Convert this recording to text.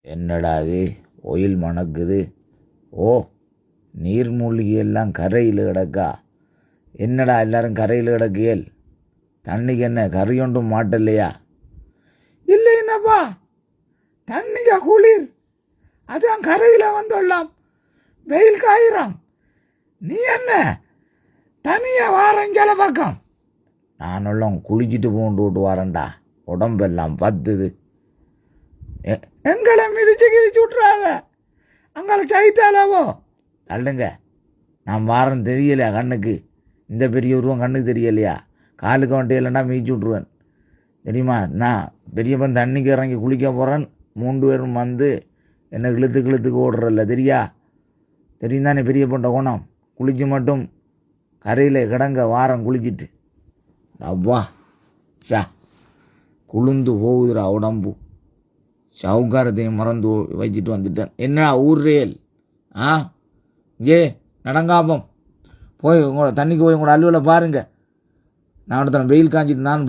என்னடா அது ஒயில் மணக்குது? ஓ, நீர்மூழ்கி எல்லாம் கரையில் கிடக்கா? என்னடா எல்லாரும் கரையில் கிடக்கியல்? தண்ணிக்கு என்ன கறி ஒன்றும் மாட்டலையா? இல்லை என்னப்பா, தண்ணிக்கா குளிர், அதான் கரையில் வந்துடலாம், வெயில் காயிறாம். நீ என்ன தனியாக வாரஞ்சால பக்கம்? நானெல்லாம் குளிச்சுட்டு போட்டு வரேன்டா, உடம்பெல்லாம் பத்துது. எங்களை மிதிச்சு விட்றாத, அங்கே சைட்டாலாவோ தள்ளுங்க. நான் வாரம் தெரியலையா கண்ணுக்கு? இந்த பெரிய உருவம் கண்ணுக்கு தெரியலையா? காலுக்கு வண்டி இல்லைன்னா மீச்சு விட்ருவேன் தெரியுமா? நான் பெரியப்பன் தண்ணிக்கு இறங்கி குளிக்க போகிறேன், 3 பேரும் வந்து என்னை இழுத்துக்கு ஓடுறல்ல, தெரியும் தானே பெரிய பொண்ட கோணம். குளிச்சு மட்டும் கரையில் கிடங்க வாரம் குளிச்சுட்டு. அவ்வா சா, குளுந்து போகுதுடா உடம்பு. சவுக்காரத்தையும் மறந்து வச்சுட்டு வந்துட்டேன். என்னடா ஊர்ரேல்? ஏ நடங்காப்பம் போய் உங்களோட தண்ணிக்கு போய் உங்களோட அலுவலை பாருங்கள். நான் ஒருத்தன் வெயில் காஞ்சிட்டு நான்